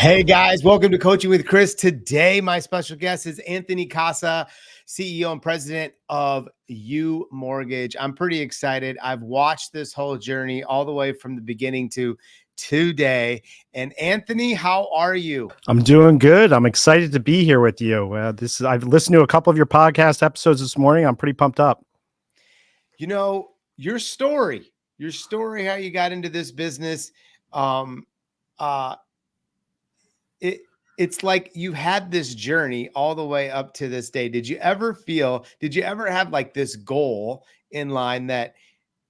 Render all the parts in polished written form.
Hey guys, welcome to Coaching with Chris. Today, my special guest is Anthony Casa, CEO and president of UMortgage. I'm pretty excited. I've watched this whole journey all the way from the beginning to today. And Anthony, how are you? I'm doing good. I'm excited to be here with you. I've listened to a couple of your podcast episodes this morning. I'm pretty pumped up. You know, your story, how you got into this business. Um, uh, it's like you had this journey all the way up to this day. Did you ever have like this goal in line that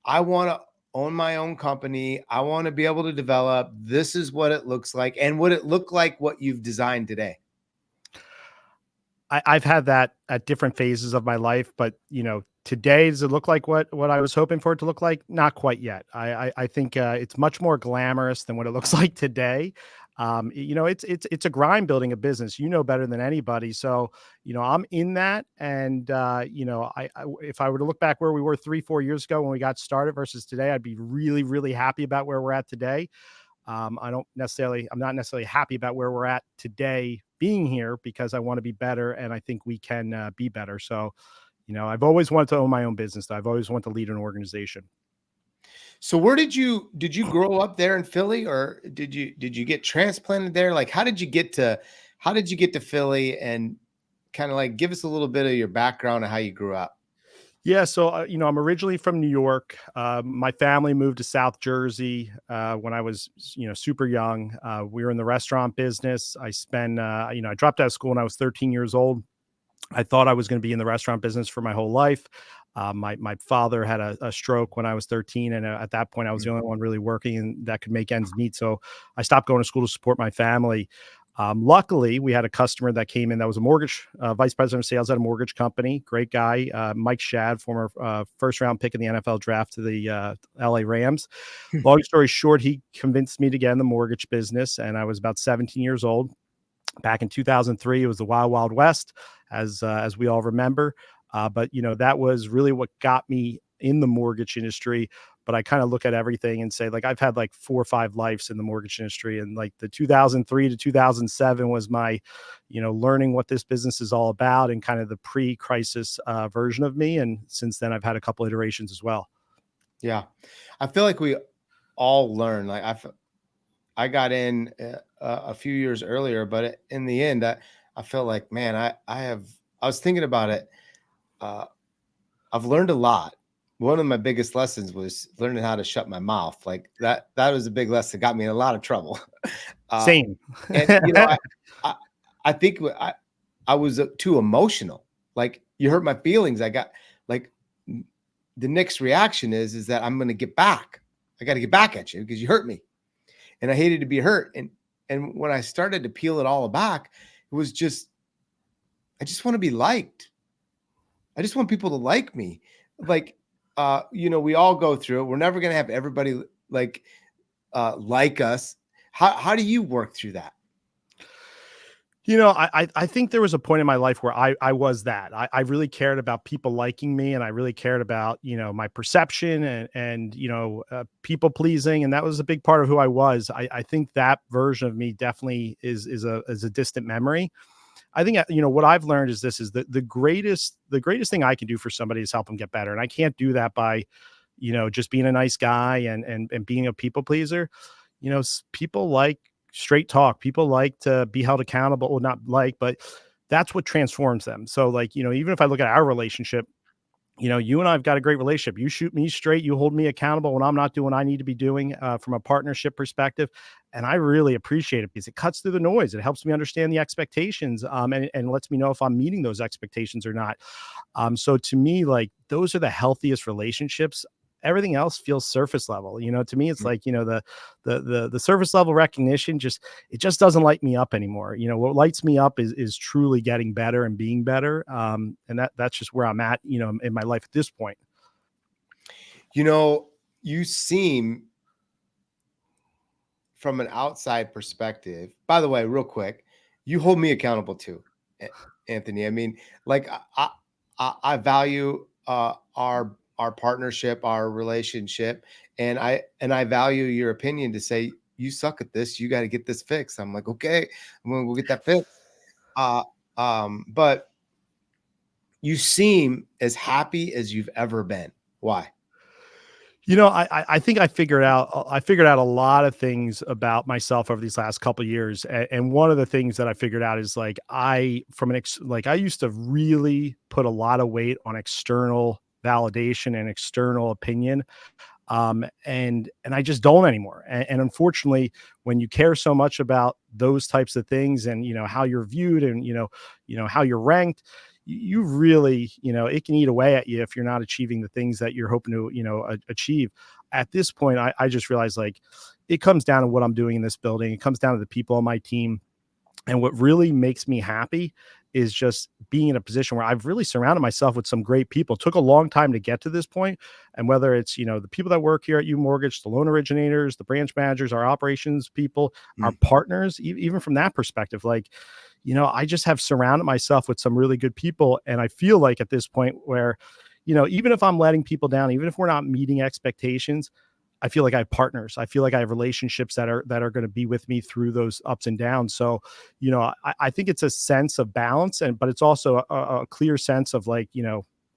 I want to own my own company? I want to be able to develop. This is what it looks like. And would it look like what you've designed today? I've had that at different phases of my life, but today, does it look like what I was hoping for it to look like? Not quite yet. I think it's much more glamorous than what it looks like today. It's a grind building a business. You know better than anybody. So I'm in that, and if I were to look back where we were 3-4 years ago when we got started versus today, I'd be really, really happy about where we're at today. I'm not necessarily happy about where we're at today being here because I want to be better, and I think we can be better. So, I've always wanted to own my own business. I've always wanted to lead an organization. So where did you grow up there in Philly, or did you get transplanted there? Like, how did you get to Philly, and kind of like give us a little bit of your background of how you grew up? Yeah, so I'm originally from New York. My family moved to South Jersey when I was super young. We were in the restaurant business. I dropped out of school when I was 13 years old. I thought I was going to be in the restaurant business for my whole life. My father had a stroke when I was 13, and at that point, I was the only one really working and that could make ends meet. So I stopped going to school to support my family. Luckily, we had a customer that came in that was a mortgage vice president of sales at a mortgage company. Great guy, Mike Shad, former first round pick in the NFL draft to the LA Rams. Long story short, he convinced me to get in the mortgage business, and I was about 17 years old. Back in 2003, it was the Wild Wild West, as we all remember. But that was really what got me in the mortgage industry. But I kind of look at everything and say, like, I've had like 4 or 5 lives in the mortgage industry, and like the 2003 to 2007 was my, learning what this business is all about and kind of the pre-crisis version of me. And since then, I've had a couple iterations as well. Yeah, I feel like we all learn. Like I got in a few years earlier, but in the end, I feel like, man, I was thinking about it. I've learned a lot. One of my biggest lessons was learning how to shut my mouth. Like that was a big lesson. Got me in a lot of trouble. Same. And I think I was too emotional. Like, you hurt my feelings. I got like the next reaction is that I'm going to get back. I got to get back at you because you hurt me, and I hated to be hurt. And when I started to peel it all back, it was just, I just want to be liked. I just want people to like me. Like, we all go through it. We're never going to have everybody like us. How do you work through that? I think there was a point in my life where I was that. I really cared about people liking me, and I really cared about, my perception and people pleasing. And that was a big part of who I was. I think that version of me definitely is a distant memory. I think, what I've learned is the greatest thing I can do for somebody is help them get better. And I can't do that by, just being a nice guy and being a people pleaser. People like straight talk. People like to be held accountable. Well, not like, but that's what transforms them. So like, even if I look at our relationship, you and I've got a great relationship. You shoot me straight. You hold me accountable when I'm not doing what I need to be doing from a partnership perspective. And I really appreciate it because it cuts through the noise. It helps me understand the expectations and lets me know if I'm meeting those expectations or not. So to me, like, those are the healthiest relationships. Everything else feels surface level. To me, it's like, the surface level recognition it just doesn't light me up anymore. What lights me up is truly getting better and being better. And that's just where I'm at, in my life at this point. You seem, from an outside perspective, by the way, real quick, you hold me accountable too, Anthony. I mean, like, I value our partnership, our relationship, and I value your opinion to say you suck at this. You got to get this fixed. I'm like, okay, I'm gonna go get that fixed. But you seem as happy as you've ever been. Why? I think I figured out a lot of things about myself over these last couple of years, and one of the things that I figured out is like I used to really put a lot of weight on external validation and external opinion, and I just don't anymore. And unfortunately, when you care so much about those types of things, and how you're viewed, and how you're ranked, you really, it can eat away at you if you're not achieving the things that you're hoping to achieve. At this point, I just realized, like, it comes down to what I'm doing in this building. It comes down to the people on my team. And what really makes me happy is just being in a position where I've really surrounded myself with some great people. It took a long time to get to this point. And whether it's, the people that work here at UMortgage, the loan originators, the branch managers, our operations people, our partners, even from that perspective, like, I just have surrounded myself with some really good people. And I feel like at this point where, even if I'm letting people down, even if we're not meeting expectations, I feel like I have partners. I feel like I have relationships that are going to be with me through those ups and downs. So, I think it's a sense of balance, but it's also a clear sense of, like,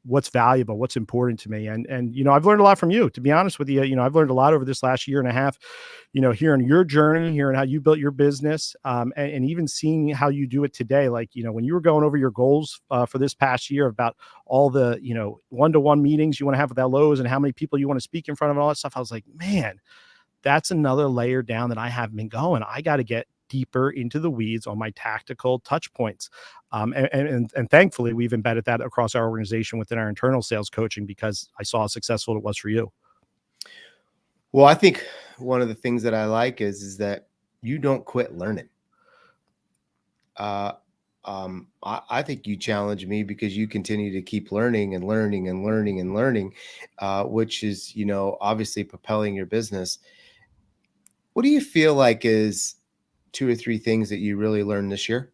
what's valuable, what's important to me. And I've learned a lot from you, to be honest with you. I've learned a lot over this last year and a half, hearing your journey, hearing how you built your business, and even seeing how you do it today. Like, when you were going over your goals for this past year about all the, one-to-one meetings you want to have with LOs and how many people you want to speak in front of and all that stuff, I was like, man, that's another layer down that I haven't been going. I got to get deeper into the weeds on my tactical touch points. And thankfully we've embedded that across our organization within our internal sales coaching, because I saw how successful it was for you. Well, I think one of the things that I like is that you don't quit learning. I think you challenge me because you continue to keep learning and learning and learning and learning, which is, obviously propelling your business. What do you feel like is 2 or 3 things that you really learned this year?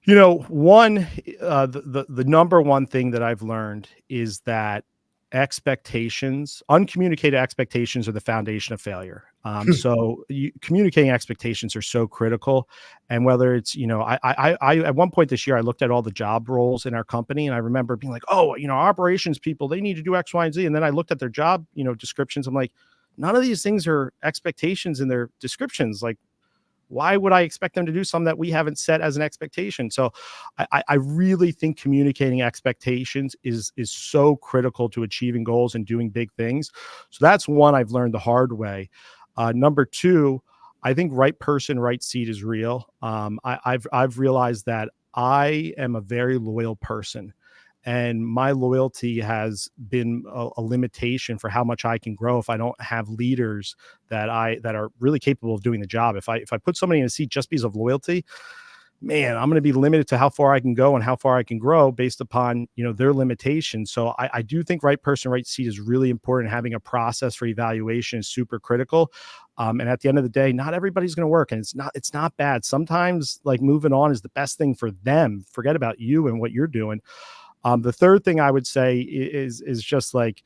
One, the number one thing that I've learned is that uncommunicated expectations are the foundation of failure. So communicating expectations are so critical. And whether it's, I at one point this year, I looked at all the job roles in our company, and I remember being like, oh, operations people, they need to do X, Y, and Z. And then I looked at their job, descriptions. I'm like, none of these things are expectations in their descriptions. Like, why would I expect them to do something that we haven't set as an expectation? So I really think communicating expectations is so critical to achieving goals and doing big things. So that's one I've learned the hard way. Number two, I think right person, right seat is real. I've realized that I am a very loyal person, and my loyalty has been a limitation for how much I can grow if I don't have leaders that are really capable of doing the job. If I put somebody in a seat just because of loyalty, man, I'm going to be limited to how far I can go and how far I can grow based upon, their limitations. So I do think right person, right seat is really important. Having a process for evaluation is super critical. And at the end of the day, not everybody's going to work, and it's not bad. Sometimes, like, moving on is the best thing for them. Forget about you and what you're doing. The third thing I would say is just like,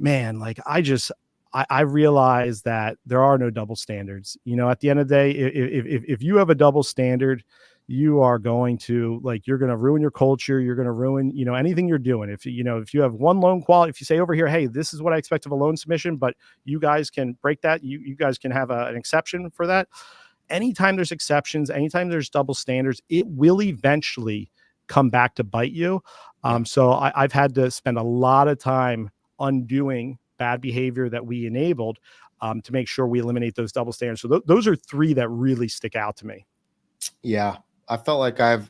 man, like, I realize that there are no double standards. At the end of the day, if you have a double standard, you are going to, like, you're going to ruin your culture. You're going to ruin, anything you're doing. If you have one loan quality, if you say over here, hey, this is what I expect of a loan submission, but you guys can break that. You guys can have an exception for that. Anytime there's exceptions, anytime there's double standards, it will eventually come back to bite you. So I've had to spend a lot of time undoing bad behavior that we enabled, to make sure we eliminate those double standards. So those are 3 that really stick out to me. Yeah, I felt like I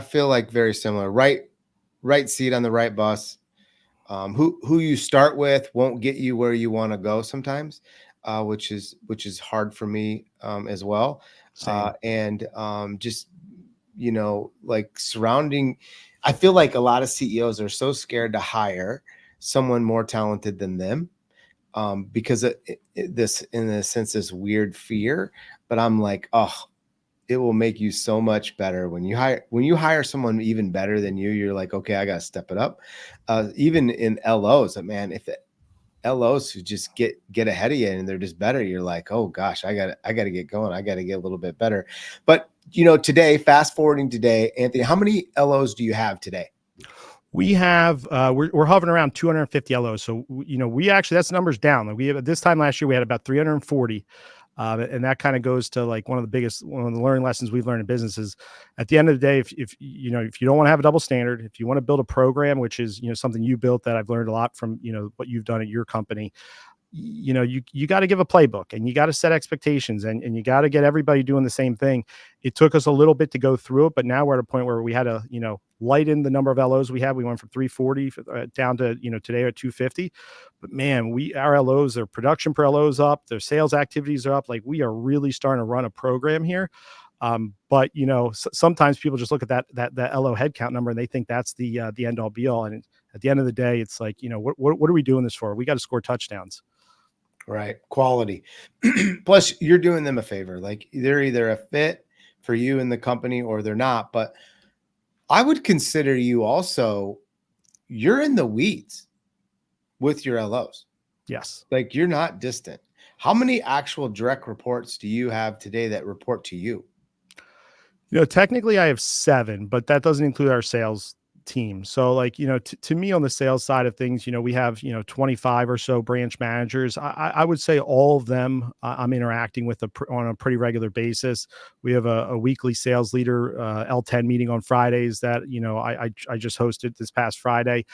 feel like very similar. Right seat on the right bus. Who you start with won't get you where you want to go sometimes, which is hard for me, as well. Same. And just, like, I feel like a lot of CEOs are so scared to hire someone more talented than them, because this, in a sense, this weird fear. But I'm like, oh, it will make you so much better when you hire someone even better than you. You're like, okay, I got to step it up. Even in LOs, man, LOs who just get ahead of you and they're just better. You're like, oh gosh, I gotta get going. I gotta get a little bit better. But today, fast forwarding today, Anthony, how many LOs do you have today? We have we're hovering around 250 LOs. So we actually, that's numbers down. Like we have, this time last year we had about 340. And that kind of goes to like one of the learning lessons we've learned in business is at the end of the day, if you don't want to have a double standard, if you want to build a program, which is, something you built that I've learned a lot from, what you've done at your company, you got to give a playbook and you got to set expectations and you got to get everybody doing the same thing. It took us a little bit to go through it, but now we're at a point where we had to, lighten the number of LOs we have. We went from 340 down to, today at 250. But man, our LOs, their production per LO is up, their sales activities are up. Like we are really starting to run a program here. But sometimes people just look at that LO headcount number and they think that's the end all be all. And at the end of the day, it's like, what are we doing this for? We got to score touchdowns. Right. Quality. Plus you're doing them a favor. Like they're either a fit for you in the company or they're not. But I would consider you also, you're in the weeds with your LOs. Yes. Like you're not distant. How many actual direct reports do you have today that report to you? Technically I have 7, but that doesn't include our sales team. So like, to me on the sales side of things, we have, 25 or so branch managers. I would say all of them I'm interacting with on a pretty regular basis. We have a weekly sales leader L10 meeting on Fridays that, I just hosted this past Friday.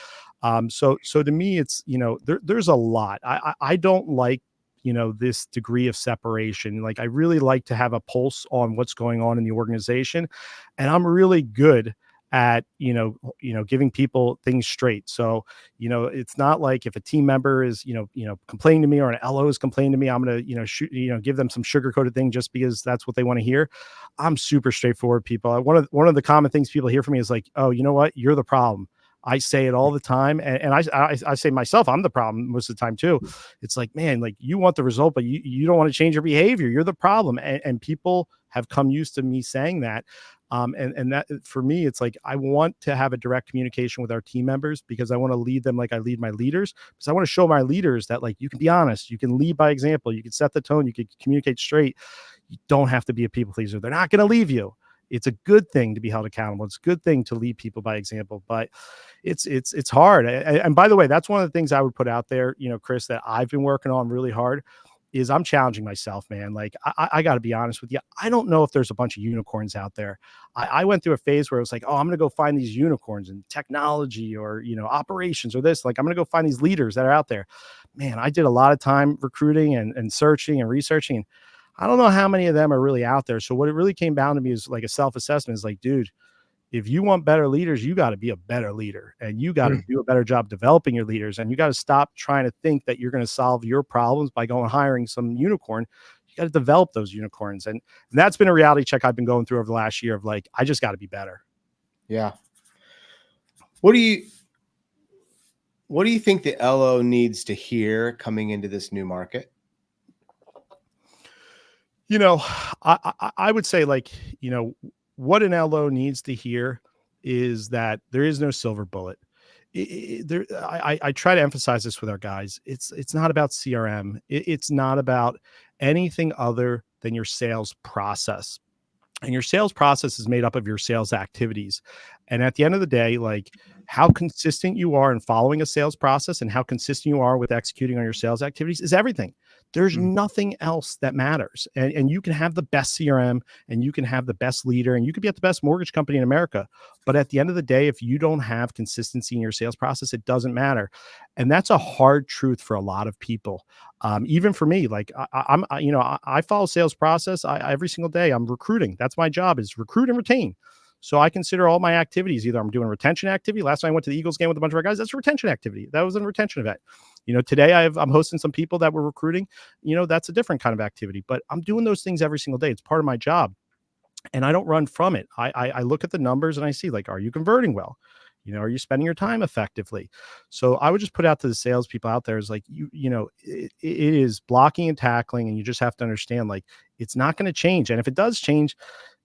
So to me, it's, there's a lot. I don't like, this degree of separation. Like I really like to have a pulse on what's going on in the organization. And I'm really good at, giving people things straight. So, it's not like if a team member is, complaining to me or an LO is complaining to me, I'm going to, give them some sugar-coated thing just because that's what they want to hear. I'm super straightforward people. One of the common things people hear from me is like, oh, you know what? You're the problem. I say it all the time. And I say myself, I'm the problem most of the time too. It's like, man, like you want the result, but you don't want to change your behavior. You're the problem. And people have come used to me saying that. And that for me, it's like, I want to have a direct communication with our team members because I want to lead them like I lead my leaders, because I want to show my leaders that like, you can be honest, you can lead by example, you can set the tone, you can communicate straight. You don't have to be a people pleaser. They're not going to leave you. It's a good thing to be held accountable. It's a good thing to lead people by example, but it's hard. And by the way, that's one of the things I would put out there, Chris, that I've been working on really hard is I'm challenging myself, man. Like I got to be honest with you. I don't know if there's a bunch of unicorns out there. I went through a phase where it was like, oh, I'm going to go find these unicorns in technology or, operations or this, like, I'm going to go find these leaders that are out there. Man, I did a lot of time recruiting and searching and researching. And I don't know how many of them are really out there. So what it really came down to me is like a self-assessment is like, dude, if you want better leaders, you got to be a better leader and you got to do a better job developing your leaders. And you got to stop trying to think that you're going to solve your problems by going hiring some unicorn. You got to develop those unicorns. And that's been a reality check I've been going through over the last year of like, I just got to be better. Yeah. What do you think the LO needs to hear coming into this new market? I would say like, what an LO needs to hear is that there is no silver bullet. I try to emphasize this with our guys. It's not about CRM. It's not about anything other than your sales process. And your sales process is made up of your sales activities. And at the end of the day, like how consistent you are in following a sales process and how consistent you are with executing on your sales activities is everything. There's nothing else that matters. And you can have the best CRM and you can have the best leader and you could be at the best mortgage company in America. But at the end of the day, if you don't have consistency in your sales process, it doesn't matter. And that's a hard truth for a lot of people. Even for me, like I follow sales process. Every single day I'm recruiting. That's my job is recruit and retain. So I consider all my activities, either I'm doing a retention activity. Last time I went to the Eagles game with a bunch of our guys, that's a retention activity. That was a retention event. Today I'm hosting some people that we're recruiting, that's a different kind of activity, but I'm doing those things every single day. It's part of my job and I don't run from it. I look at the numbers and I see like, are you converting well? Are you spending your time effectively? So I would just put out to the salespeople out there is like, it is blocking and tackling. And you just have to understand, like, it's not going to change. And if it does change,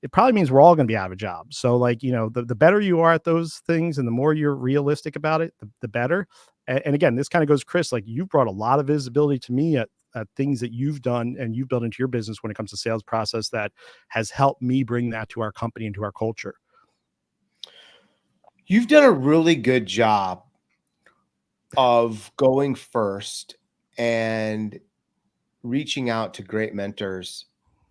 it probably means we're all going to be out of a job. So like, the better you are at those things and the more you're realistic about it, the better. And again, this kind of goes, Chris, like you've brought a lot of visibility to me at things that you've done and you've built into your business when it comes to sales process that has helped me bring that to our company and to our culture. You've done a really good job of going first and reaching out to great mentors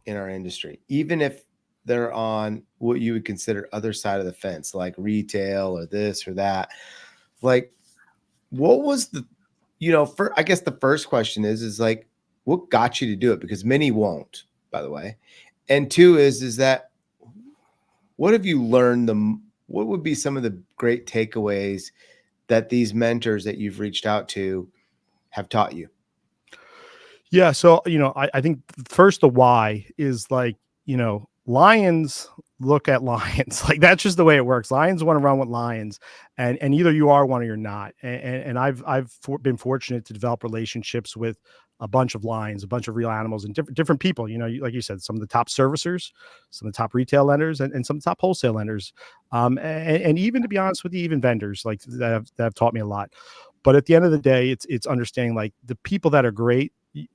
in our industry, even if they're on what you would consider other side of the fence, like retail or this or that. Like, what was I guess the first question is like, what got you to do it? Because many won't, by the way. And two is that what have you learned what would be some of the great takeaways that these mentors that you've reached out to have taught you? Yeah. So, I think first the why is like, lions look at lions. Like that's just the way it works. Lions want to run with lions, and either you are one or you're not. And I've been fortunate to develop relationships with a bunch of lions, a bunch of real animals, and different people. Like you said, some of the top servicers, some of the top retail lenders, and some of the top wholesale lenders, and even to be honest with you, even vendors like that have taught me a lot. But at the end of the day, it's understanding like the people that are great.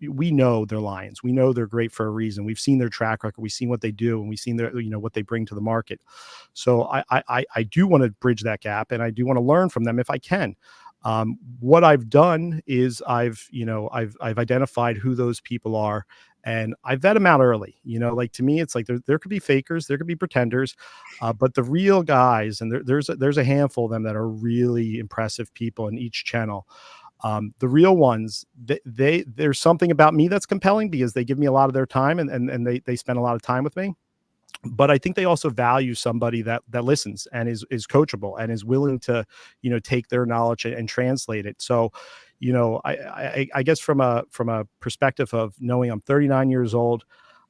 We know they're lions. We know they're great for a reason. We've seen their track record. We've seen what they do, and we've seen their, what they bring to the market. So I do want to bridge that gap, and I do want to learn from them if I can. What I've done is I've identified who those people are, and I vet them out early. Like to me, it's like there could be fakers, there could be pretenders, but the real guys, and there's a handful of them that are really impressive people in each channel. The real ones, there's something about me that's compelling because they give me a lot of their time and they spend a lot of time with me. But I think they also value somebody that listens and is coachable and is willing to, take their knowledge and translate it. So, I guess from a perspective of knowing I'm 39 years old,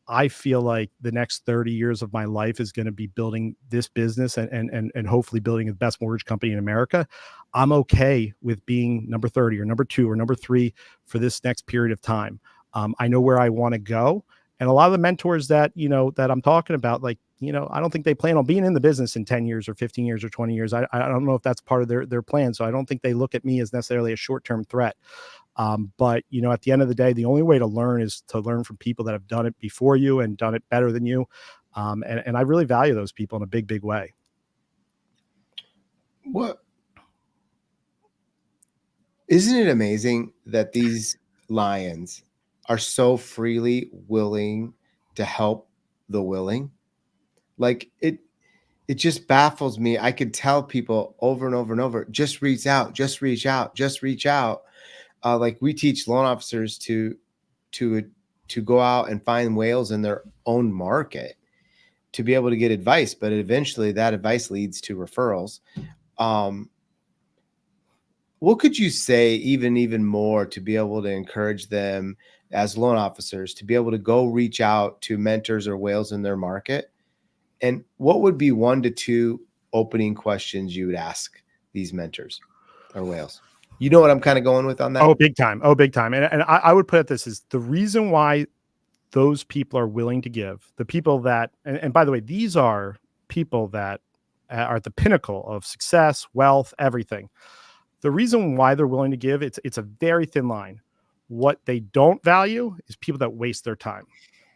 I feel like the next 30 years of my life is going to be building this business and hopefully building the best mortgage company in America. I'm okay with being number 30 or number 2 or number 3 for this next period of time. I know where I want to go. And a lot of the mentors that, that I'm talking about, like, I don't think they plan on being in the business in 10 years or 15 years or 20 years. I don't know if that's part of their plan. So I don't think they look at me as necessarily a short-term threat. But at the end of the day, the only way to learn is to learn from people that have done it before you and done it better than you. And I really value those people in a big, big way. What? Isn't it amazing that these lions are so freely willing to help the willing? Like it just baffles me. I could tell people over and over and over, just reach out, just reach out, just reach out. Like we teach loan officers to go out and find whales in their own market to be able to get advice, but eventually that advice leads to referrals. What could you say even more to be able to encourage them as loan officers to be able to go reach out to mentors or whales in their market? And what would be 1 to 2 opening questions you would ask these mentors or whales? You know what I'm kind of going with on that? Oh, big time. Oh, big time. And I would put it this is the reason why those people are willing to give, the people that, and by the way, these are people that are at the pinnacle of success, wealth, everything. The reason why they're willing to give, it's a very thin line. What they don't value is people that waste their time.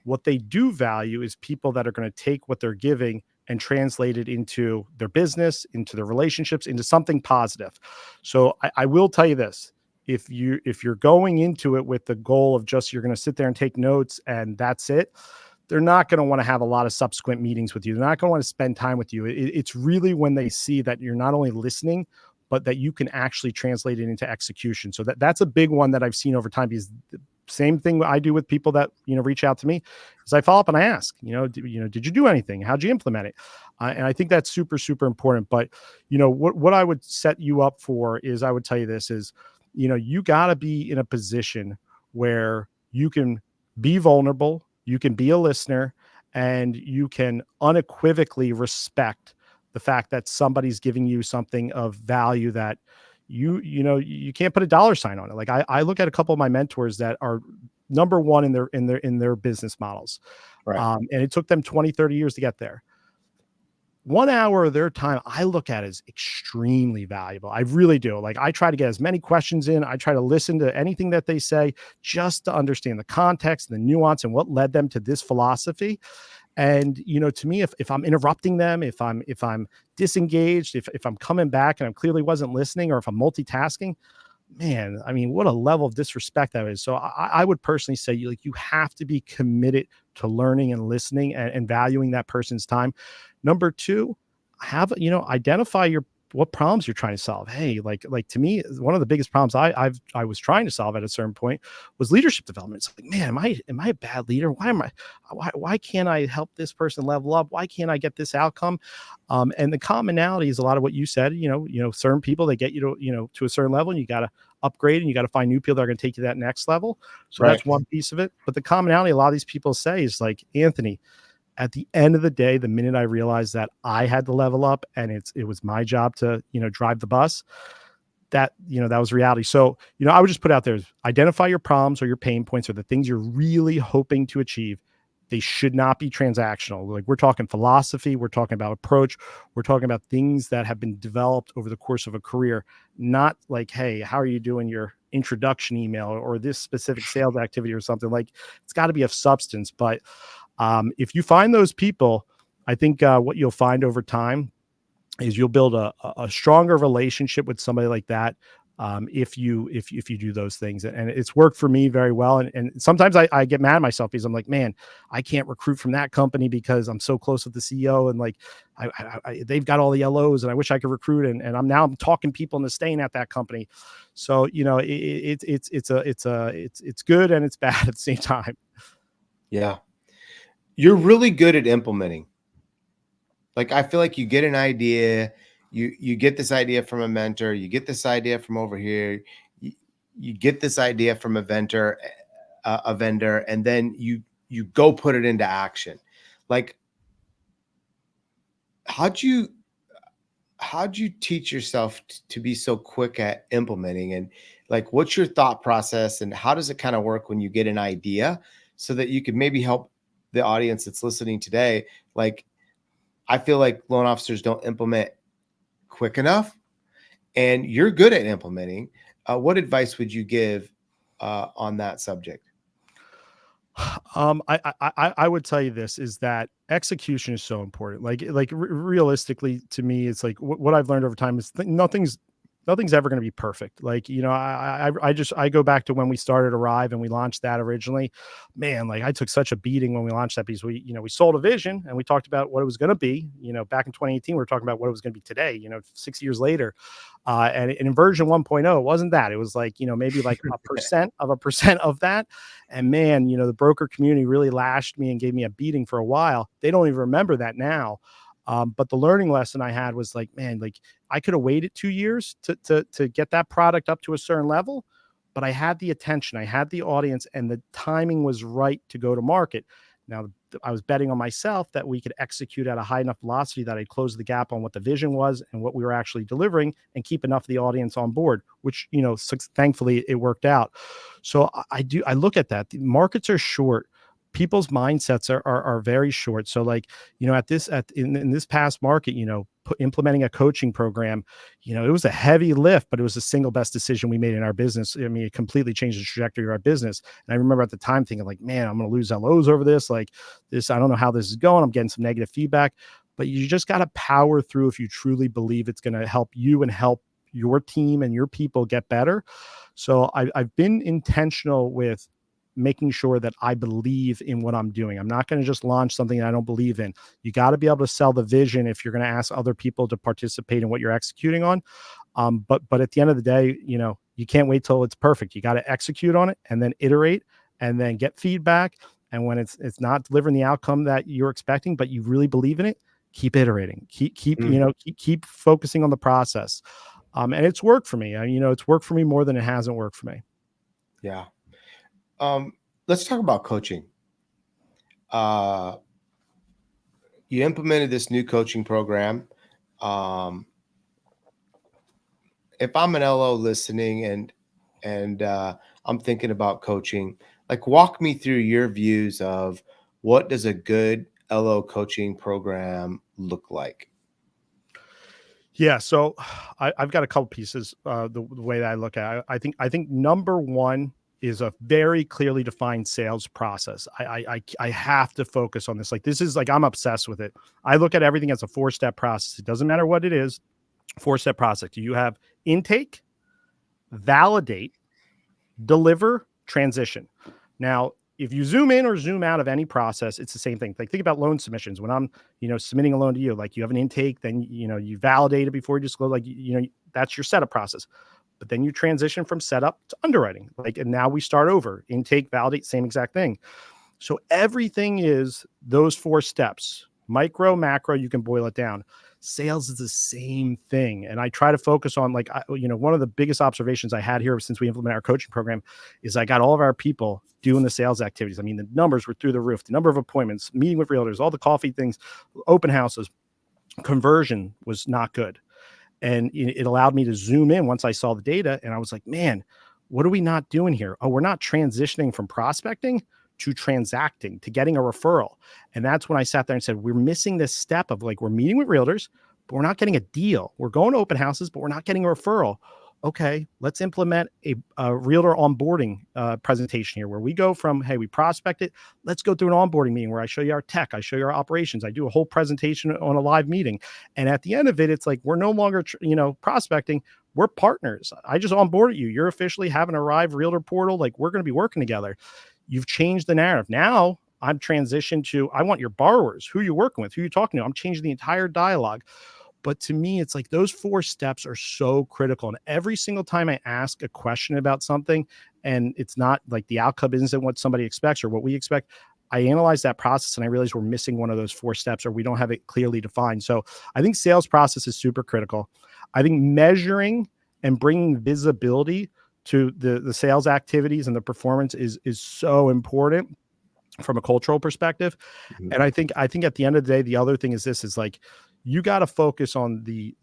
What they do value is people that are going to take what they're giving and translate it into their business, into their relationships, into something positive. So I will tell you this. If you're going into it with the goal of just you're going to sit there and take notes and that's it, they're not going to want to have a lot of subsequent meetings with you. They're not going to want to spend time with you. It's really when they see that you're not only listening, but that you can actually translate it into execution. So that's a big one that I've seen over time, because the same thing I do with people that, reach out to me is I follow up and I ask, did you do anything? How'd you implement it? And I think that's super, super important. But, what I would set you up for is I would tell you this is, you got to be in a position where you can be vulnerable, you can be a listener, and you can unequivocally respect the fact that somebody's giving you something of value that you can't put a dollar sign on it. Like I look at a couple of my mentors that are number one in their business models. Right. And it took them 20, 30 years to get there. 1 hour of their time, I look at as extremely valuable. I really do. Like, I try to get as many questions in. I try to listen to anything that they say just to understand the context, the nuance, and what led them to this philosophy. And, to me, if I'm interrupting them, if I'm disengaged, if I'm coming back and I clearly wasn't listening, or if I'm multitasking, man, I mean, what a level of disrespect that is. So I would personally say, you have to be committed to learning and listening, and valuing that person's time. Number two, identify what problems you're trying to solve. Hey, like to me, one of the biggest problems I was trying to solve at a certain point was leadership development. It's like, man, am I a bad leader? Why can't I help this person level up? Why can't I get this outcome? And the commonality is a lot of what you said. Certain people, they get you to a certain level, and you got to upgrade, and you got to find new people that are going to take you to that next level. So Right. that's one piece of it. But the commonality a lot of these people say is like, Anthony, at the end of the day, the minute I realized that I had to level up, and it was my job to, drive the bus, that was reality. So, I would just put out there, identify your problems or your pain points, or the things you're really hoping to achieve. They should not be transactional. Like, we're talking philosophy, we're talking about approach, we're talking about things that have been developed over the course of a career, not like, hey, how are you doing your introduction email, or this specific sales activity or something. Like, it's got to be of substance. But if you find those people, I think what you'll find over time is you'll build a stronger relationship with somebody like that. If you do those things, and it's worked for me very well. And sometimes I get mad at myself because I'm like, man, I can't recruit from that company because I'm so close with the CEO, and like they've got all the LOs, and I wish I could recruit. And I'm talking people into staying at that company. So it's good and it's bad at the same time. Yeah. You're really good at implementing. Like, I feel like you get an idea, you get this idea from a mentor, you get this idea from over here, you get this idea from a vendor, and then you go put it into action. Like, how'd you teach yourself to be so quick at implementing? And like, what's your thought process, and how does it kind of work when you get an idea, so that you could maybe help the audience that's listening today? Like, I feel like loan officers don't implement quick enough, and you're good at implementing. What advice would you give on that subject? I would tell you this, is that execution is so important. Like realistically, to me, it's like what I've learned over time is nothing's ever going to be perfect. Like, I go back to when we started ARIVE and we launched that originally. Man, like, I took such a beating when we launched that, because we sold a vision and we talked about what it was going to be. Back in 2018, we were talking about what it was going to be today, 6 years later. And in version 1.0, it wasn't that. It was like, maybe like a percent of that. And man, the broker community really lashed me and gave me a beating for a while. They don't even remember that now. But the learning lesson I had was like, man, like, I could have waited 2 years to get that product up to a certain level, but I had the attention, I had the audience, and the timing was right to go to market. Now, I was betting on myself that we could execute at a high enough velocity that I'd close the gap on what the vision was and what we were actually delivering, and keep enough of the audience on board, which, thankfully it worked out. So I look at that. The markets are short. People's mindsets are very short. So like, in this past market, implementing a coaching program, it was a heavy lift, but it was the single best decision we made in our business. I mean, it completely changed the trajectory of our business. And I remember at the time thinking like, man, I'm going to lose LOs over this. Like this, I don't know how this is going. I'm getting some negative feedback, but you just got to power through if you truly believe it's going to help you and help your team and your people get better. So I've been intentional with making sure that I believe in what I'm doing. I'm not going to just launch something that I don't believe in. You got to be able to sell the vision if you're going to ask other people to participate in what you're executing on. But at the end of the day, you can't wait till it's perfect. You got to execute on it and then iterate and then get feedback. And when it's not delivering the outcome that you're expecting, but you really believe in it, keep iterating. Keep focusing on the process. And it's worked for me. It's worked for me more than it hasn't worked for me. Yeah. Let's talk about coaching. You implemented this new coaching program. If I'm an LO listening and I'm thinking about coaching, Like, walk me through your views of what does a good LO coaching program look like? Yeah, so I've got a couple pieces. The way that I look at it, I think number one is a very clearly defined sales process. I have to focus on this. Like this is like I'm obsessed with it. I look at everything as a 4-step process. It doesn't matter what it is. 4-step process. You have intake, validate, deliver, transition. Now, if you zoom in or zoom out of any process, it's the same thing. Like think about loan submissions. When I'm, submitting a loan to you, like you have an intake, then you validate it before you just go. Like that's your setup process. But then you transition from setup to underwriting. Like, and now we start over. Intake, validate, same exact thing. So everything is those 4 steps. Micro, macro, you can boil it down. Sales is the same thing. And I try to focus on one of the biggest observations I had here since we implemented our coaching program is I got all of our people doing the sales activities. I mean, the numbers were through the roof, the number of appointments, meeting with realtors, all the coffee things, open houses. Conversion was not good. And it allowed me to zoom in once I saw the data. And I was like, man, what are we not doing here? Oh, we're not transitioning from prospecting to transacting, to getting a referral. And that's when I sat there and said, we're missing this step of like, we're meeting with realtors, but we're not getting a deal. We're going to open houses, but we're not getting a referral. Okay, let's implement a realtor onboarding presentation here where we go from, hey, we prospect it. Let's go through an onboarding meeting where I show you our tech, I show you our operations. I do a whole presentation on a live meeting. And at the end of it, it's like, we're no longer, prospecting. We're partners. I just onboarded you. You're officially having an ARIVE realtor portal. Like we're going to be working together. You've changed the narrative. Now I'm transitioned to, I want your borrowers, who you're working with, who you're talking to. I'm changing the entire dialogue. But to me, it's like those 4 steps are so critical. And every single time I ask a question about something, and it's not like the outcome isn't what somebody expects or what we expect, I analyze that process and I realize we're missing one of those 4 steps or we don't have it clearly defined. So I think sales process is super critical. I think measuring and bringing visibility to the sales activities and the performance is so important from a cultural perspective. Mhm. And I think at the end of the day, the other thing is this is like, you got to focus on the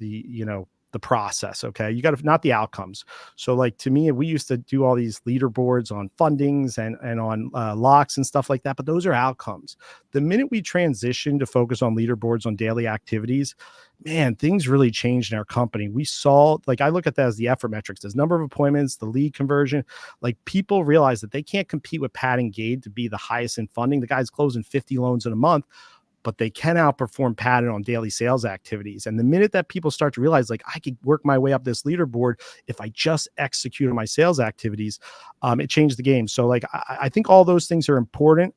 process. Okay. You got to, not the outcomes. So like, to me, we used to do all these leaderboards on fundings and on locks and stuff like that, but those are outcomes. The minute we transition to focus on leaderboards on daily activities, man, things really changed in our company. We saw, like, I look at that as the effort metrics, as number of appointments, the lead conversion. Like people realize that they can't compete with Pat and Gade to be the highest in funding. The guy's closing 50 loans in a month, but they can outperform Pat on daily sales activities. And the minute that people start to realize, like, I could work my way up this leaderboard if I just execute on my sales activities, it changed the game. So like, I think all those things are important.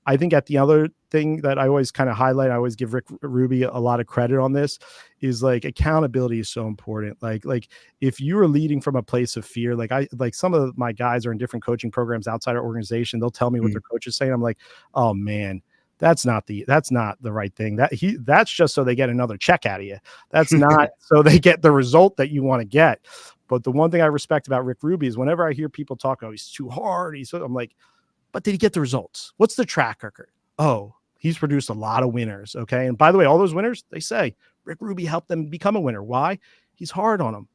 I think at the other thing that I always kind of highlight, I always give Rick Ruby a lot of credit on this, is like accountability is so important. Like if you are leading from a place of fear, like some of my guys are in different coaching programs outside our organization, they'll tell me what their coach is saying. I'm like, oh man, that's not the right thing. That's just so they get another check out of you. That's not so they get the result that you want to get. But the one thing I respect about Rick Ruby is whenever I hear people talk, oh, he's too hard. I'm like, but did he get the results? What's the track record? Oh, he's produced a lot of winners. Okay. And by the way, all those winners, they say Rick Ruby helped them become a winner. Why? He's hard on them.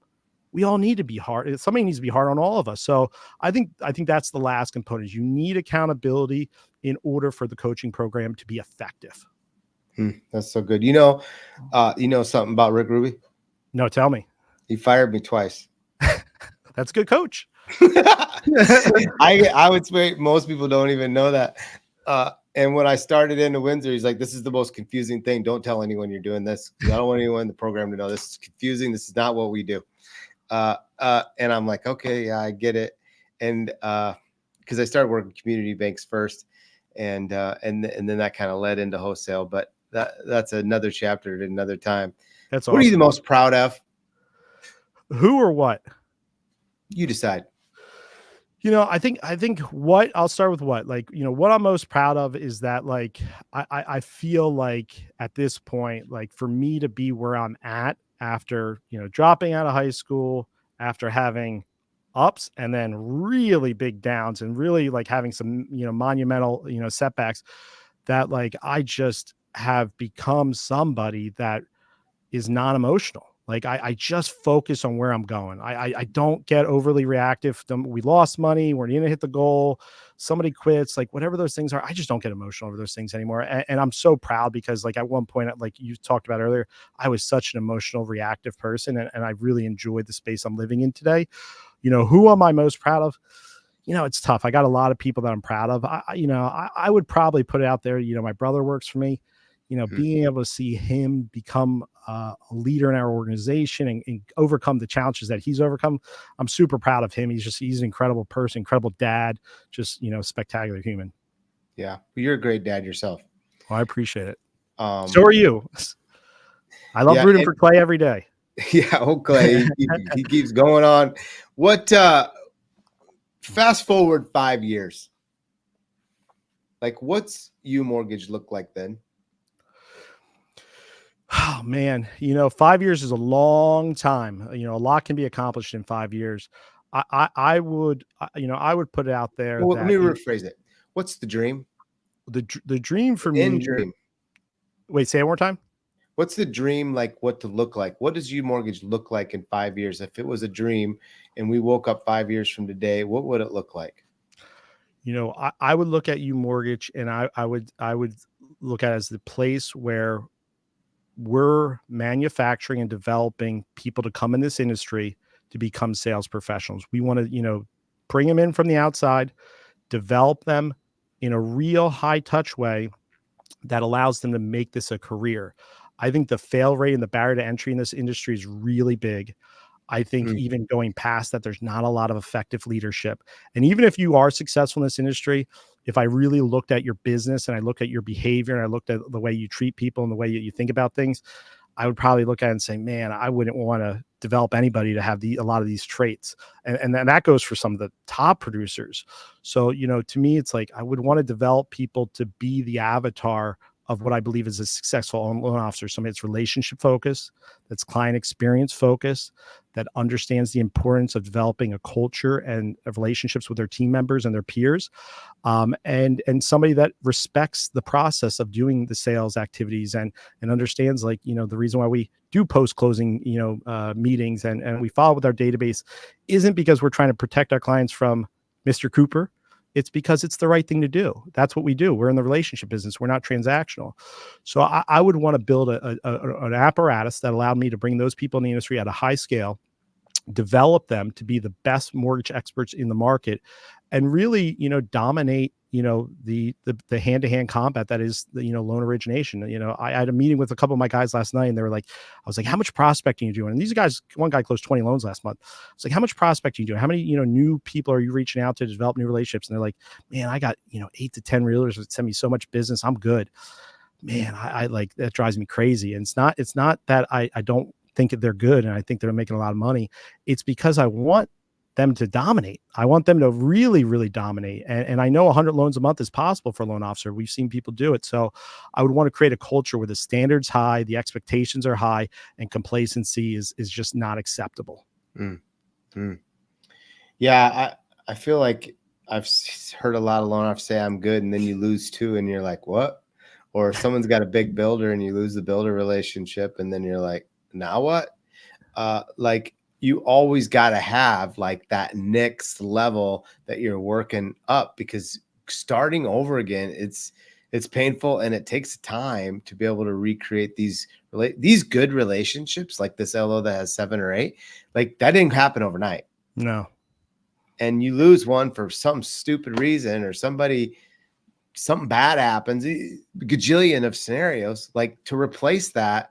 We all need to be hard. Somebody needs to be hard on all of us. So I think that's the last component. You need accountability in order for the coaching program to be effective. That's so good. You know something about Rick Ruby? No, tell me. He fired me twice. That's a good coach. I would say most people don't even know that. And when I started into Windsor, he's like, this is the most confusing thing. Don't tell anyone you're doing this. I don't want anyone in the program to know this is confusing. This is not what we do. And I'm like, okay, yeah, I get it. And because I started working community banks first, and then that kind of led into wholesale. But that's another chapter at another time. That's what awesome. Are you the most proud of? Who or what? You decide. I think what I'll start with what, like, what I'm most proud of is that, like, I feel like at this point, like, for me to be where I'm at after, dropping out of high school, after having ups and then really big downs and really like having some, monumental, setbacks, that like, I just have become somebody that is non-emotional. Like I just focus on where I'm going. I don't get overly reactive. We lost money. We're going to hit the goal. Somebody quits, like whatever those things are. I just don't get emotional over those things anymore. And I'm so proud because like at one point, like you talked about earlier, I was such an emotional reactive person. And I really enjoyed the space I'm living in today. Who am I most proud of? It's tough. I got a lot of people that I'm proud of. I would probably put it out there. My brother works for me. Being able to see him become a leader in our organization and overcome the challenges that he's overcome. I'm super proud of him. He's an incredible person, incredible dad, just, spectacular human. Yeah. You're a great dad yourself. Well, I appreciate it. So are you. I love rooting for Clay every day. Yeah. Oh, Clay, he keeps going on. What, fast forward 5 years, like what's UMortgage look like then? Oh man, 5 years is a long time. A lot can be accomplished in 5 years. I would put it out there. Well, let me rephrase it. What's the dream? The dream for me. Dream. Wait, say it one more time. What's the dream like? What to look like? What does UMortgage look like in 5 years? If it was a dream and we woke up 5 years from today, what would it look like? I would look at UMortgage and I would look at it as the place where we're manufacturing and developing people to come in this industry to become sales professionals. We want to, bring them in from the outside, develop them in a real high touch way that allows them to make this a career. I think the fail rate and the barrier to entry in this industry is really big. I think even going past that, there's not a lot of effective leadership. And even if you are successful in this industry, if I really looked at your business and I looked at your behavior and I looked at the way you treat people and the way you think about things, I would probably look at it and say, man, I wouldn't want to develop anybody to have a lot of these traits. And that goes for some of the top producers. So, to me, it's like, I would want to develop people to be the avatar of what I believe is a successful loan officer. Somebody that's relationship focused, that's client experience focused, that understands the importance of developing a culture and relationships with their team members and their peers, and somebody that respects the process of doing the sales activities and understands, like, the reason why we do post-closing, meetings and we follow with our database isn't because we're trying to protect our clients from Mr. Cooper. It's because it's the right thing to do. That's what we do. We're in the relationship business. We're not transactional. So I would want to build an apparatus that allowed me to bring those people in the industry at a high scale, develop them to be the best mortgage experts in the market, and really, dominate, the hand-to-hand combat that is the, loan origination. I had a meeting with a couple of my guys last night and they were like, I was like, how much prospecting are you doing? And these guys, one guy closed 20 loans last month. I was like, how much prospecting are you doing? How many, new people are you reaching out to develop new relationships? And they're like, man, I got, 8 to 10 realtors that send me so much business. I'm good. Man, I like, that drives me crazy. And it's not that I don't think they're good and I think they're making a lot of money. It's because I want them to dominate. I want them to really, really dominate. And I know 100 loans a month is possible for a loan officer. We've seen people do it. So I would want to create a culture where the standards high, the expectations are high, and complacency is just not acceptable. Yeah. I feel like I've heard a lot of loan officers say I'm good, and then you lose 2 and you're like, what? Or someone's got a big builder and you lose the builder relationship and then you're like, now what? Like, you always got to have like that next level that you're working up, because starting over again, it's painful and it takes time to be able to recreate these good relationships, like this LO that has 7 or 8. Like, that didn't happen overnight. No. And you lose one for some stupid reason, or something bad happens, gajillion of scenarios. Like, to replace that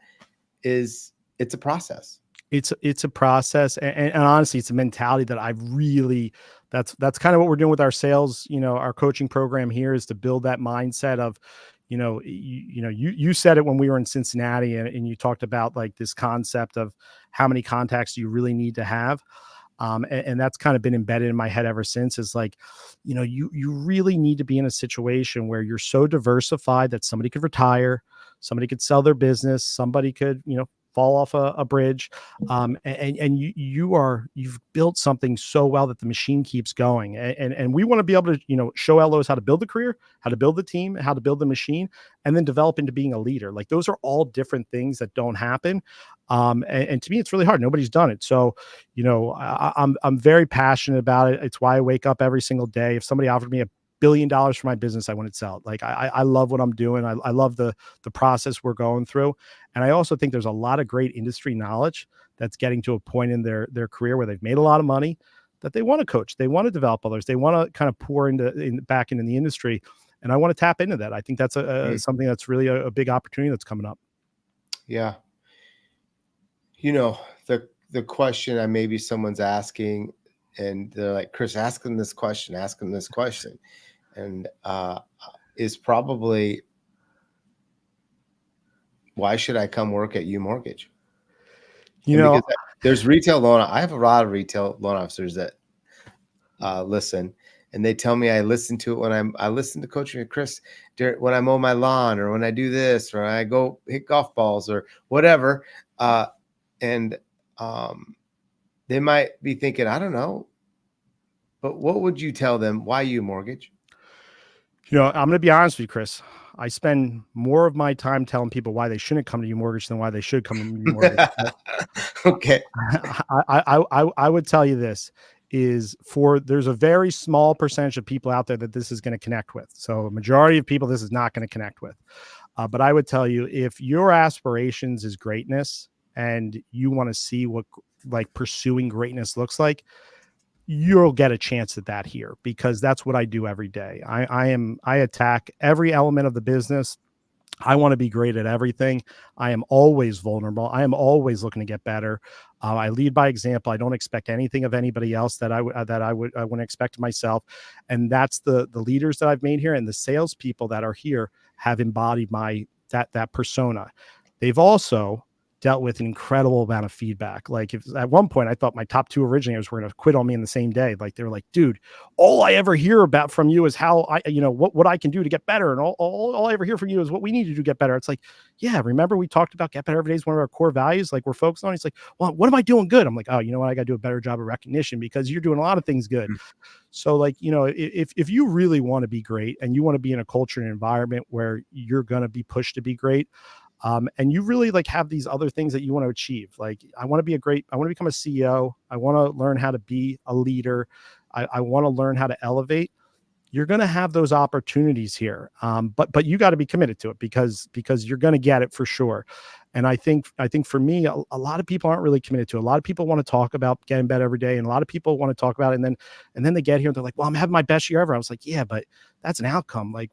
it's a process. It's a process. And honestly, it's a mentality that I've really, that's kind of what we're doing with our sales, our coaching program here, is to build that mindset of, you said it when we were in Cincinnati and you talked about like this concept of how many contacts do you really need to have. And that's kind of been embedded in my head ever since. Is like, you really need to be in a situation where you're so diversified that somebody could retire, somebody could sell their business, somebody could, fall off a bridge. And you've built something so well that the machine keeps going. And we want to be able to, show LOs how to build the career, how to build the team, how to build the machine, and then develop into being a leader. Like those are all different things that don't happen. And to me, it's really hard. Nobody's done it. So, I'm very passionate about it. It's why I wake up every single day. If somebody offered me $1 billion for my business, I wouldn't sell it. Like I love what I'm doing. I love the process we're going through. And I also think there's a lot of great industry knowledge that's getting to a point in their career where they've made a lot of money, that they want to coach, they want to develop others, they want to kind of pour back into the industry. And I want to tap into that. I think that's something that's really a big opportunity that's coming up. Yeah. The question maybe someone's asking, and they're like, Chris, ask them this question, and is probably, why should I come work at UMortgage? Because there's retail loan. I have a lot of retail loan officers that listen, and they tell me I listen to it when I listen to coaching with Chris when I mow my lawn, or when I do this, or I go hit golf balls, or whatever. And they might be thinking, I don't know, but what would you tell them? Why UMortgage? I'm going to be honest with you, Chris. I spend more of my time telling people why they shouldn't come to UMortgage than why they should come to UMortgage. Okay. I would tell you this is there's a very small percentage of people out there that this is going to connect with. So a majority of people, this is not going to connect with. But I would tell you, if your aspirations is greatness and you want to see what like pursuing greatness looks like, you'll get a chance at that here, because that's what I do every day. I attack every element of the business. I want to be great at everything. I am always vulnerable. I am always looking to get better. I lead by example. I don't expect anything of anybody else that I wouldn't expect of myself. And that's the leaders that I've made here, and the salespeople that are here have embodied that persona. They've also dealt with an incredible amount of feedback. Like if at one point I thought my top 2 originators were going to quit on me in the same day. Like they were like, dude, all I ever hear about from you is how what I can do to get better. And all I ever hear from you is what we need to do to get better. It's like, yeah, remember we talked about get better every day is one of our core values. Like we're focused on. It's like, well, what am I doing good? I'm like, oh, you know what? I got to do a better job of recognition, because you're doing a lot of things good. So like, if you really want to be great and you want to be in a culture and environment where you're going to be pushed to be great, and you really like have these other things that you want to achieve. Like I want to become a CEO. I want to learn how to be a leader. I want to learn how to elevate. You're going to have those opportunities here. But you got to be committed to it, because you're going to get it for sure. And I think for me, a lot of people aren't really committed to it. A lot of people want to talk about getting better every day, and a lot of people want to talk about it. And then they get here and they're like, well, I'm having my best year ever. I was like, yeah, but that's an outcome. Like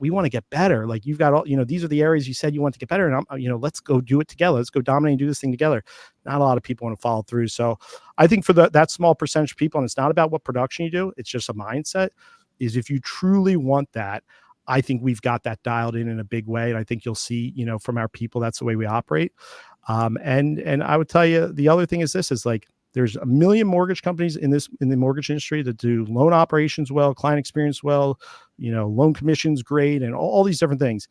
we want to get better. Like you've got all, these are the areas you said you want to get better. And let's go do it together. Let's go dominate and do this thing together. Not a lot of people want to follow through. So I think for that small percentage of people, and it's not about what production you do, it's just a mindset, is if you truly want that, I think we've got that dialed in a big way. And I think you'll see, from our people, that's the way we operate. And I would tell you, the other thing is this is like, there's a million mortgage companies in the mortgage industry that do loan operations well, client experience well, loan commissions great, and all these different things.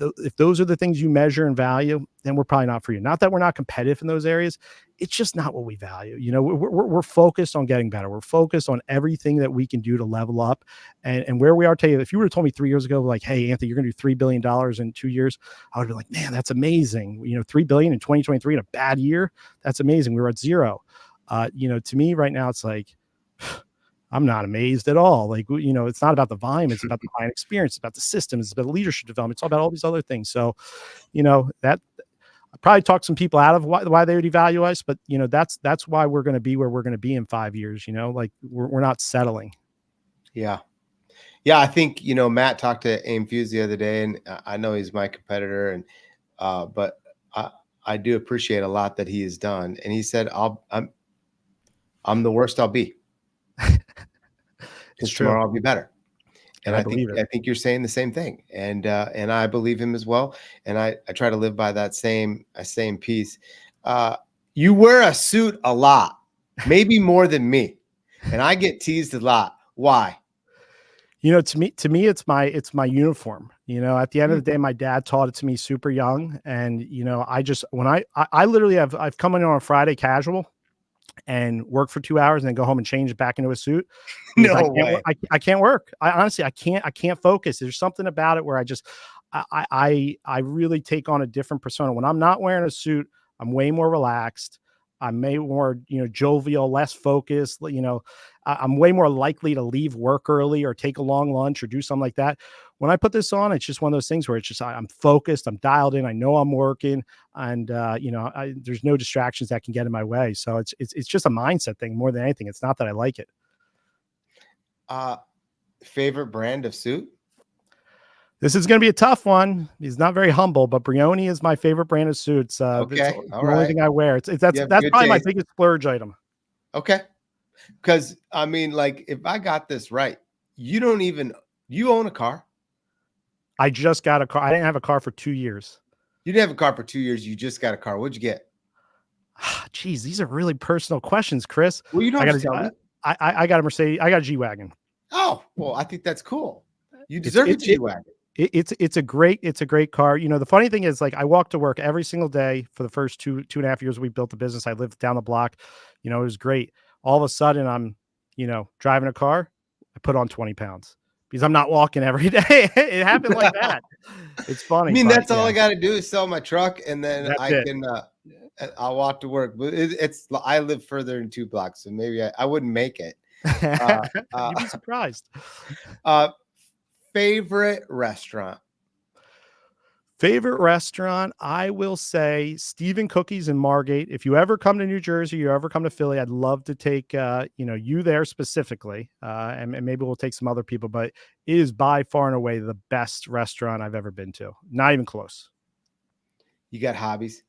If those are the things you measure and value, then we're probably not for you. Not that we're not competitive in those areas. It's just not what we value. We're focused on getting better. We're focused on everything that we can do to level up. And where we are today, if you would have told me 3 years ago, like, hey, Anthony, you're going to do $3 billion in 2 years, I would have been like, man, that's amazing. $3 billion in 2023 in a bad year. That's amazing. We were at zero. To me right now, it's like, I'm not amazed at all. Like, it's not about the volume. It's about the client experience. It's about the system. It's about the leadership development. It's all about all these other things. So, that I probably talked some people out of why they would evaluate us, but that's why we're going to be where we're going to be in 5 years. Like we're not settling. Yeah. Yeah. I think, Matt talked to Aim Fuse the other day, and I know he's my competitor, and, but I do appreciate a lot that he has done. And he said, I'm the worst I'll be. It's true. Tomorrow I'll be better. And I think you're saying the same thing. And I believe him as well. And I try to live by that same piece. You wear a suit a lot, maybe more than me. And I get teased a lot. Why? To me, it's my uniform. You know, at the end of the day, my dad taught it to me super young. And, you know, I literally I've come in on a Friday casual and work for 2 hours and then go home and change it back into a suit because No way. I can't work. I honestly, I can't focus. There's something about it where I really take on a different persona. When I'm not wearing a suit, I'm way more relaxed. I'm way more, you know, jovial, less focused. You know, I'm way more likely to leave work early or take a long lunch or do something like that. When I put this on, it's just one of those things where it's just I'm focused, I'm dialed in, I know I'm working, and you know, there's no distractions that can get in my way. So it's just a mindset thing more than anything. It's not that I like it. Favorite brand of suit? This is going to be a tough one. He's not very humble, but Brioni is my favorite brand of suits. It's Okay. All the only right. thing I wear. You have That's good probably my taste. biggest splurge item. Okay. Because I mean, like, if I got this right, you own a car. I just got a car. I didn't have a car for 2 years. You didn't have a car for 2 years. You just got a car. What'd you get? Geez, these are really personal questions, Chris. Well, you don't have to tell me. I got a Mercedes. I got a G-Wagon. Oh, well, I think that's cool. You It's deserve a it, it, G-Wagon. it's a great car. You know, the funny thing is, like, I walk to work every single day for the first two and a half years we built the business. I lived down the block. You know, it was great. All of a sudden, I'm, you know, driving a car. I put on 20 pounds because I'm not walking every day. It happened like that. It's funny. I mean, but, that's all yeah, I got to do is sell my truck, and then that's I it. can. I'll walk to work. But I live further than 2 blocks, so maybe I wouldn't make it. You'd be surprised. Favorite restaurant? Favorite restaurant, I will say Stephen Cookies in Margate. If you ever come to New Jersey, you ever come to Philly, I'd love to take you know, you there specifically, and maybe we'll take some other people. But it is by far and away the best restaurant I've ever been to. Not even close. You got hobbies?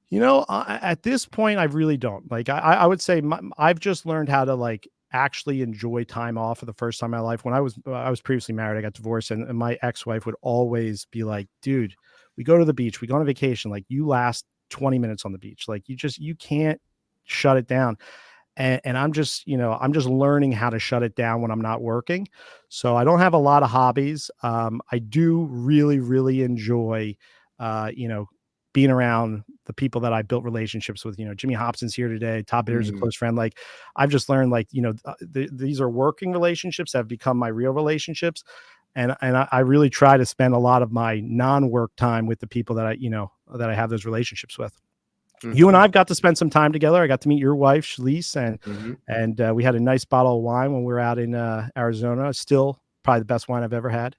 You know, at this point, I really don't. Like, I would say I've just learned how to, like, actually enjoy time off for the first time in my life. When I was previously married, I got divorced, and my ex-wife would always be like, "Dude, we go to the beach, we go on a vacation. Like, you last 20 minutes on the beach. Like, you can't shut it down." And I'm just, you know, I'm just learning how to shut it down when I'm not working. So I don't have a lot of hobbies. I do really, really enjoy, you know, being around the people that I built relationships with. You know, Jimmy Hobson's here today. Todd Bitter's a Mhm. close friend. Like, I've just learned, like, you know, these are working relationships that have become my real relationships. And I really try to spend a lot of my non-work time with the people that you know, that I have those relationships with. You and Mhm. I've got to spend some time together. I got to meet your wife, Shalise, Mhm. and we had a nice bottle of wine when we were out in Arizona. Still probably the best wine I've ever had.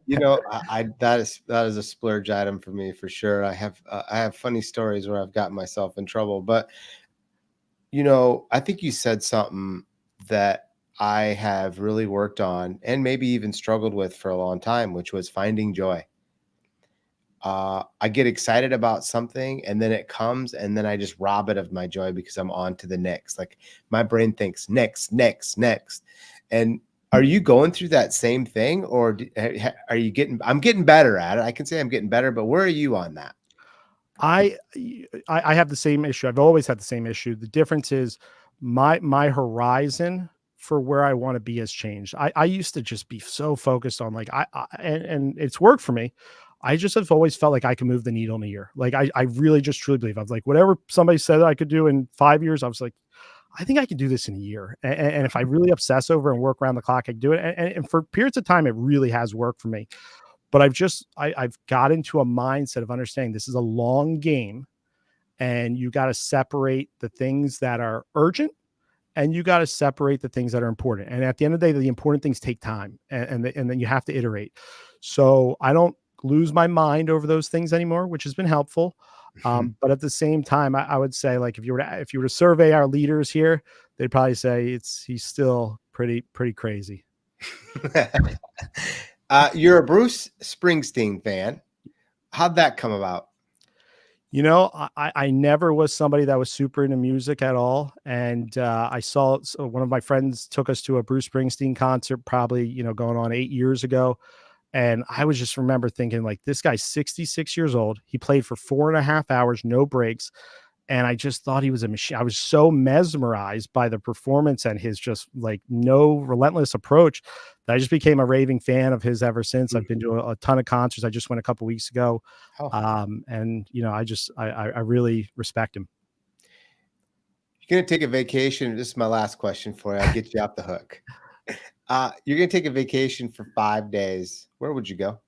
You know, I that is a splurge item for me for sure. I have funny stories where I've gotten myself in trouble, but you know, I think you said something that I have really worked on and maybe even struggled with for a long time, which was finding joy. I get excited about something and then it comes and then I just rob it of my joy because I'm on to the next. Like my brain thinks next, next, next. And are you going through that same thing or are you I'm getting better at it. I can say I'm getting better, but where are you on that? I I have the same issue. I've always had the same issue. The difference is my horizon for where I want to be has changed. I used to just be so focused on, like, and it's worked for me. I just have always felt like I can move the needle in a year. Like, I really just truly believe I was like, whatever somebody said I could do in 5 years, I was like, I think I could do this in a year. And if I really obsess over and work around the clock, I can do it. And for periods of time, it really has worked for me. But I've got into a mindset of understanding this is a long game, and you got to separate the things that are urgent, and you got to separate the things that are important. And at the end of the day, the important things take time, and then you have to iterate. So I don't lose my mind over those things anymore, which has been helpful. But at the same time, I would say, like, if you were to survey our leaders here, they'd probably say he's still pretty crazy. You're a Bruce Springsteen fan. How'd that come about? You know, I never was somebody that was super into music at all. And I saw, so one of my friends took us to a Bruce Springsteen concert, probably, you know, going on 8 years ago. And I was just remember thinking, like, this guy's 66 years old. He played for 4.5 hours, no breaks. And I just thought he was a machine. I was so mesmerized by the performance and his just like no relentless approach that I just became a raving fan of his ever since. I've been to a ton of concerts. I just went a couple weeks ago. Oh, And I really respect him. you're going to take a vacation. This is my last question for you. I'll get you off the hook. You're going to take a vacation for 5 days. Where would you go?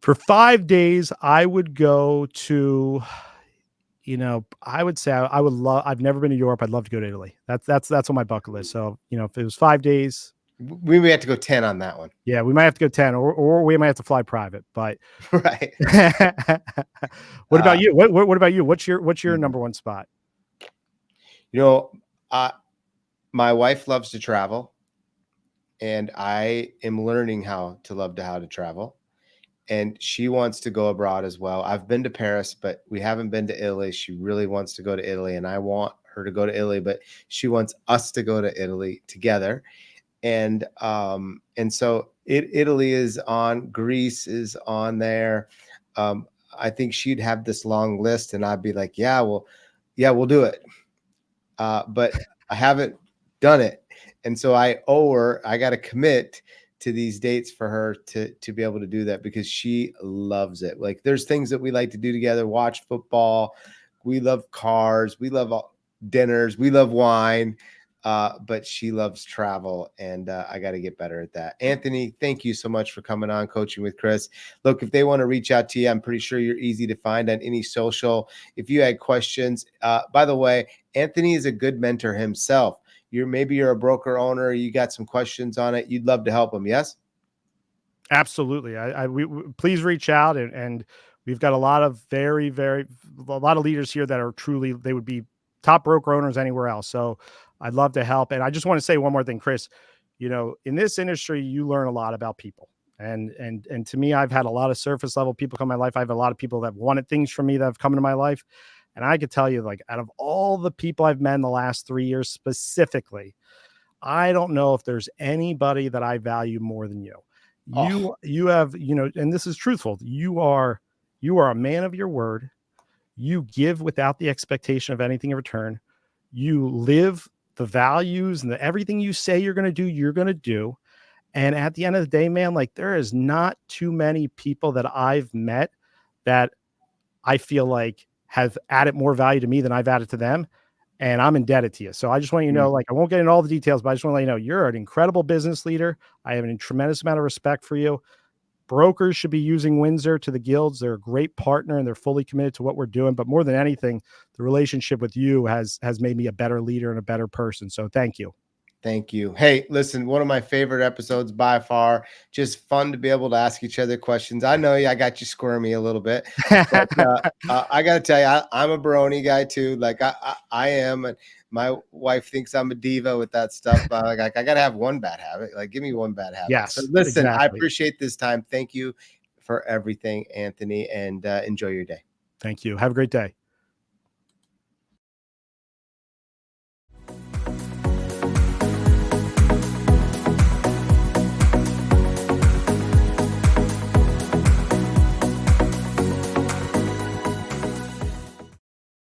For 5 days, I would go to, I would say I would love. I've never been to Europe. I'd love to go to Italy. That's on my bucket list. So if it was 5 days, We may have to go 10 on that one. yeah, we might have to go 10, or we might have to fly private. But Right. what about you? What about you? What's your number one spot? My wife loves to travel, and I am learning how to travel. And she wants to go abroad as well. I've been to Paris, but we haven't been to Italy. She really wants to go to Italy, and I want her to go to Italy, but she wants us to go to Italy together. And so Italy is on, Greece is on there. I think she'd have this long list, and I'd be like, yeah, we'll do it. But I haven't done it, and so I owe her. I got to commit to these dates for her to be able to do that, because she loves it. Like, there's things that we like to do together: watch football, we love cars, we love dinners, we love wine, but she loves travel, and I got to get better at that. Anthony, thank you so much for coming on Coaching with Chris. Look, if they want to reach out to you, I'm pretty sure you're easy to find on any social. If you had questions, by the way, Anthony is a good mentor himself. Maybe you're a broker owner, you got some questions on it, you'd love to help them. Yes? Absolutely. We please reach out, and we've got a lot of a lot of leaders here that are truly, they would be top broker owners anywhere else. So I'd love to help. And I just want to say one more thing, Chris. In this industry, you learn a lot about people. And to me, I've had a lot of surface level people come in my life. I have a lot of people that wanted things from me that have come into my life. And I could tell you, like, out of all the people I've met in the last 3 years specifically, I don't know if there's anybody that I value more than you. You have, and this is truthful. You are a man of your word. You give without the expectation of anything in return. You live the values, and everything you say you're going to do, you're going to do. And at the end of the day, man, like, there is not too many people that I've met that I feel like have added more value to me than I've added to them. And I'm indebted to you. So I just want you to know, like, I won't get into all the details, but I just want to let you know, you're an incredible business leader. I have a tremendous amount of respect for you. Brokers should be using Windsor to the gills. They're a great partner, and they're fully committed to what we're doing. But more than anything, the relationship with you has made me a better leader and a better person. So thank you. Thank you. Hey, listen, one of my favorite episodes by far. Just fun to be able to ask each other questions. I know I got you squirmy a little bit, but I got to tell you, I'm a brony guy too. Like I am. And my wife thinks I'm a diva with that stuff. But I got to have one bad habit. Like, give me one bad habit. Yes. So listen, exactly. I appreciate this time. Thank you for everything, Anthony, and enjoy your day. Thank you. Have a great day.